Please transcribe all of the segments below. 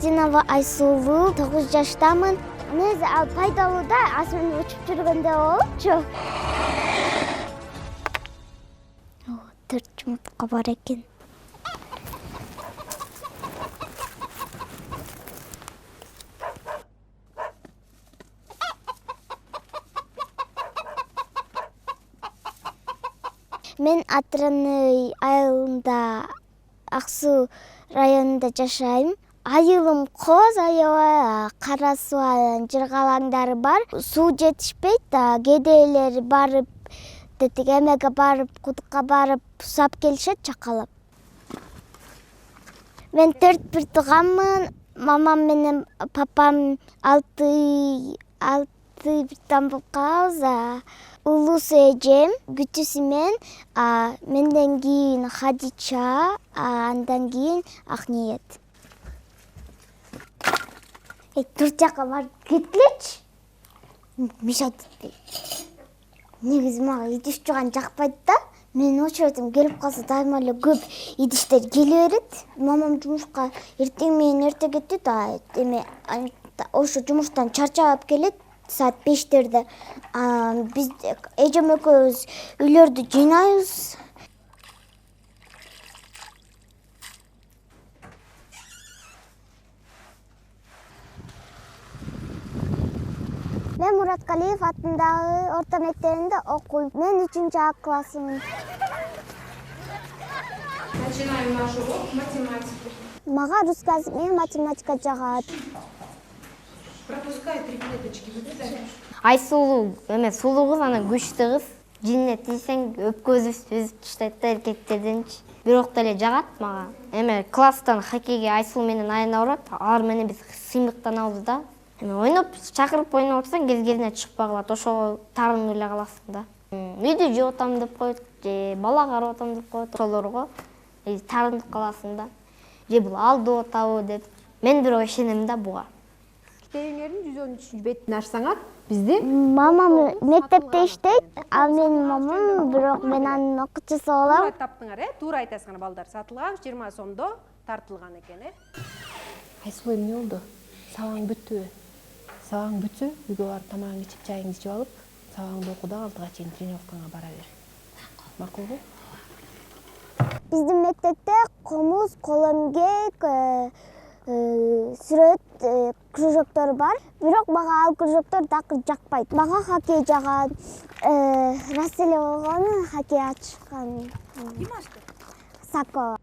Мартинова Айсулу, 9 жаштамын. Негизи ал пайдалуу да, асман учуп жүргөндө болчу. 4 жумуртка бар экен. Мен Атыраны айылында, Аксуу районунда жашайм. Айылым коз, аябай кара суу жыргалаңдары бар. Суу жетишпейт да, кедейлер барып, эмеге барып, кудукка барып, сап келишет чакалап. Мен 4 бир тууганмын. Мамам менен папам 6 бирден болуп калабыз. Улуусу эжем, күчүсү мен, менден кийин Хадича, андан кийин Акниет. Тур жака барып кеткилечи. Миша айтты. Негизи мага идиш жуган жакпайт да. Мен очередим келип калса дайыма эле көп идиштер келе берет. Мамам жумушка эртең менен эрте кетет, ошо жумуштан чарчап келет. Saat 5'lerde biz Ecem ekөөбүз үйлөрдү жыйнайбыз. Мен Мураткалиев атындагы орто мектебинде окуйм. Мен 3-А классымын. Начинаем наш урок математики. Мага русский язык менен математика жагат. Пропускай 3 клеточки. Айсулуу сулуу кыз, анан күчтүү кыз. Жинне тийсең өпкөзүп үзүп таштайт да эркектерденчи. Бирок деле жагат мага. Класстан хоккейге Айсулуу менен Айна барат. Алар менен биз сыймыктанабыз да. Ойноп, чакырып ойноп атсаң кез-кезине чыкпай калат. Ошого таарынып эле каласың да. Үйдү жууп атам деп коет, же бала карап атам деп коет. Ошолорго таарынып каласың да. Же бул алдып атабы деп. Мен бирок ишенем да буга. Китебиңердин 113 бетин ачсаңар, бизде Мамам мектепте иштейт, ал менин мамам, бирок мен анын окуучусу болом. Туура таптыңар, туура айтасыңар балдар. Сатылган 20 сомдо тартылган экен, Айсулуу, эмне болду? Сабаң бүттүбү? Сабаң бүтсө, үйгө барып тамагыңды ичип, чайыңды ичип алып, сабаңды оку да 6га чейин тренировкаңа бара бер. Макулбу? Биздин мектепте комуз, колемгек, сүрөт кружоктор бар. Бирок мага ал кружоктор такыр жакпайт. Мага хоккей жагат. Рас эле болгону хоккей ачкан. Ким ачты? Сако.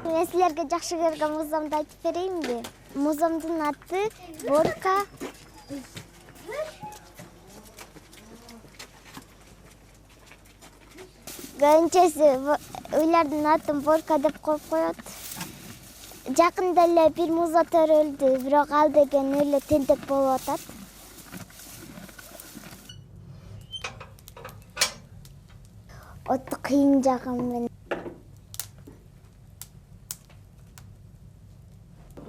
Мен силерге жакшы көргөн музамды айтып берейинби? Музамдын аты Борка. Көбүнчөсү ыйлардын атын Борка деп коюп коет. Жакында эле бир муза төрөлдү, бирок ал деген эле тентек болуп атат. Отту кыйын жагым мен.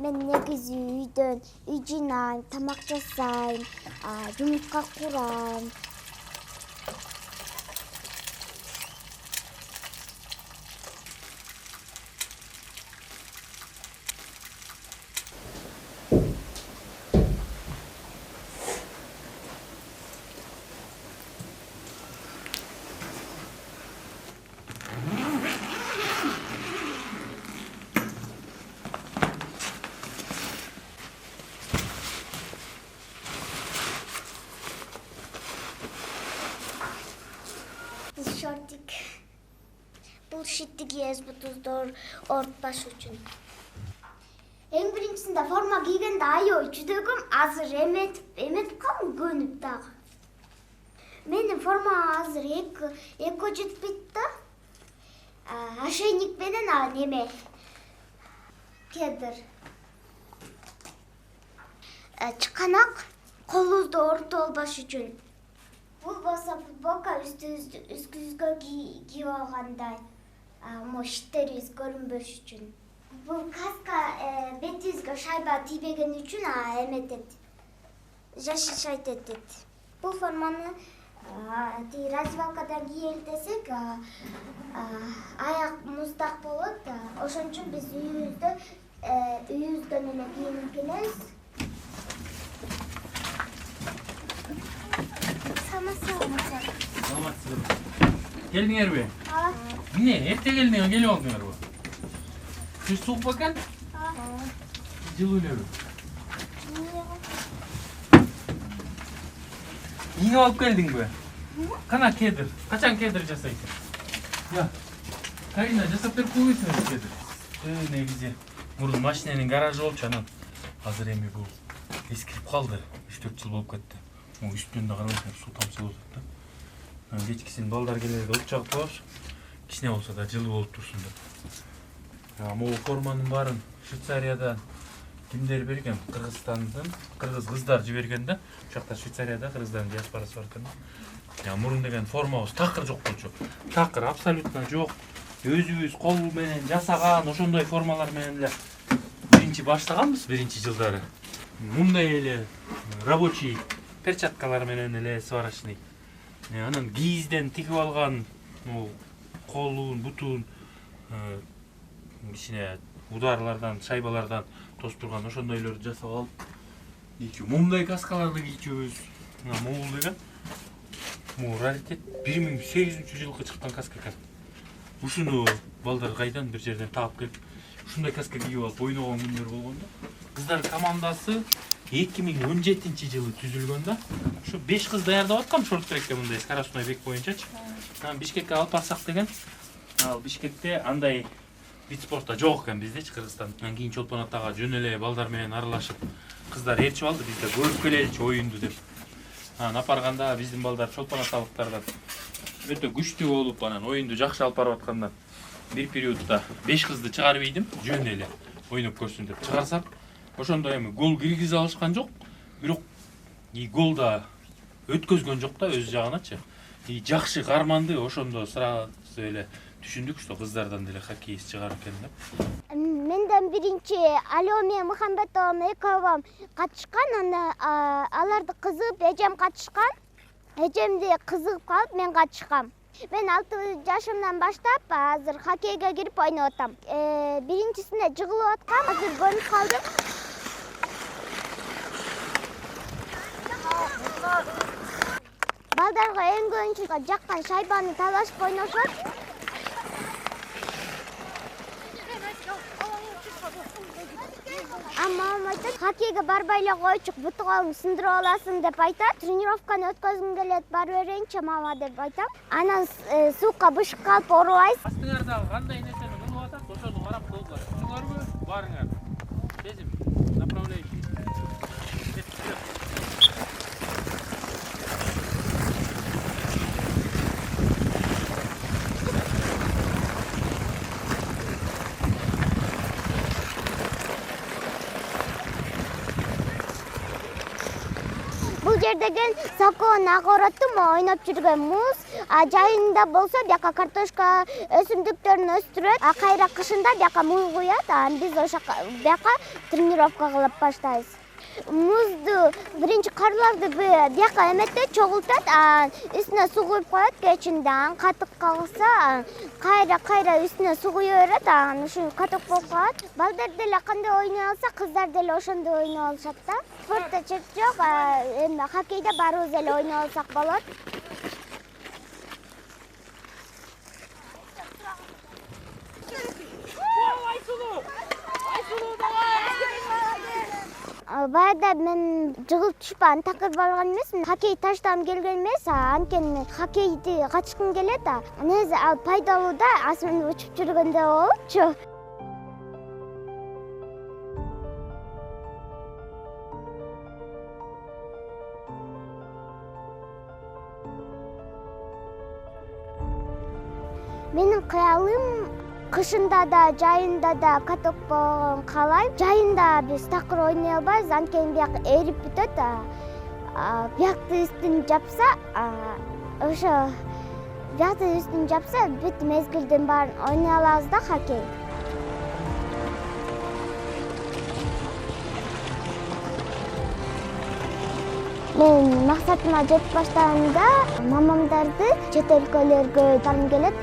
Мен негизи үйдөн үй жыйнайм, тамак жасайм, жумуртка курам. Шортик. Бул шитти кийебиз бутуздор оорутпаш үчүн. Эң биринчисинде форма кийгенде аябай жүдөгөм, азыр эметип калдым, көнүп дагы. Менин форма азыр эко жетпейт да. Ошейник менен кедир. Чыканак колубузду оорутуп албаш үчүн. Бул болсо футболка үстүбүзгө кийип алгандай, шиттерибиз көрүнбөш үчүн. Бул каска бетибизге шайба тийбеген үчүн эметет. Жашышайт этет. Бул форманы раздевалкадан кийели десек, аяк муздак болот. Ошон үчүн биз үйүбүздөн эле кийинип келебиз. Саламатсызбы. Келдиңерби? Эмне, эрте келдиңер, келип алдыңарбы? Түз суук бекен? Жылуу элеби? Кийинип алып келдиңби? Кана кедир. Качан кедир жасайсың? Я. Карина жасап берип койбойсуңбу кедир? Негизи мурун машиненин гаражы болчу, анан азыр эми бул эскирип калды. 3-4 жыл болуп кетти. Үстүнөн да карабайсыңар, суу тамчылап атат да. Кечкисин балдар келгенде от жагып коебуз. Кичине болсо да жылуу болуп турсун деп. Могу форманын баарын Швейцариядан кимдер берген? Кыргызстандын кыргыз кыздар жиберген да. Ошол жакта Швейцарияда кыргыздардын диаспорасы бар экен. Мурун деген формабыз такыр жок болчу. Такыр абсолютно жок. Өзүбүз кол менен жасаган ошондой формалар менен эле биринчи баштаганбыз, биринчи жылдары. Мындай эле рабочий перчаткалар менен эле сварочный. Анан кийизден тигип алган колун, бутун кичине ударлардан, шайбалардан тосуп турган ошондойлорду жасап алып, мындай каскаларды кийчүбүз. Могул деген раритет 1800-жылкы чыккан каска экен. Ушуну балдар кайдан бир жерден таап келип, ушундай каска кийип алып ойногон күндөр болгондо. Кыздар командасы 2017-жылы түзүлгөн да. Ушу 5 кыз даярдап аткам шорт-трекке мындай скоростной бег боюнчачы. Бишкекке алып барсак деген. Ал Бишкекте андай вид спорта жок экен биздечи Кыргызстандан. Кийин чолпонаттагы жөн эле балдар менен аралашып, кыздар ээрчип алды, бизде көрүп келеличи оюнду деп. Анан апарганда биздин балдар чолпонаттагылыктардан өтө күчтүү болуп, анан оюнду жакшы алып барып аткандан бир периодда 5 кызды чыгарып ийдим, жөн эле ойноп көрсүн деп чыгарсам, ошондо эми гол киргизе алышкан жок, бирок голда өткөзгөн жок да өз жагыначы. Жакшы карманды, ошондо сразу эле түшүндүк, что кыздардан деле хоккеист чыгар экен деп. Менден биринчи Алёме Мухамбетовам экөөм катышкан, аларды кызып эжем катышкан. Эжемди кызыгып калып мен катышкам. Мен 6 жашымдан баштап азыр хоккейге кирип ойноп атам. Биринчисинде жыгылып аткам, азыр көрүп калдым. Балдарга эң көбүнчө жаккан шайбаны талашып ойношот. Мамам айтат, хоккейге барбай эле койчук, буту колуңду сындырып аласың деп айтат. Тренировканы өткөзгүм келет, барып берейинчи мама деп айтам. Анан суукка бышып калып оорубайсыз. Астыңардагы кандай нерсени кылып атат, ошону карап болдуңар. Туңарбы? Барыңар. Безим, направляющий. Бул жердеген сакоон агороттум ойноп жүргөн муз, жайында болсо бияка картошка өсүмдүктөрүн өстүрөт, кайра кышында бияка муз куят, биз ошо бияка тренировка кылып баштайбыз. Музду биринчи карларды бияка эметет, чогултат, үстүнө суу куюп коет кечинде, катык калса кайра үстүнө суу куя берет, ушу катык болуп калат. Балдар деле кандай ойной алса, кыздар деле ошондой ойной алышат да. Спортта чек жок, эми хоккейде баарыбыз эле ойноп алсак болот. Баягыда мен жыгылып түшүп такыр барган эмесмин. Хоккей таштагым келген эмес, анткени мен хоккейди катышкым келет. Негизи ал пайдалуу да, асманда учуп жүргөндө болчу. Менин кыялым кышында да, жайында да каток болгон каалайм. Жайында биз такыр ойной албайбыз, анткени бияк эрип бүтөт. Биякты үстүн жапса, ошо биякты үстүн жапса, бүт мезгилдин баарын ойной алабыз да хоккей. Мен максатыма жетип баштаганымда мамамдарды чет өлкөлөргө баргым келет.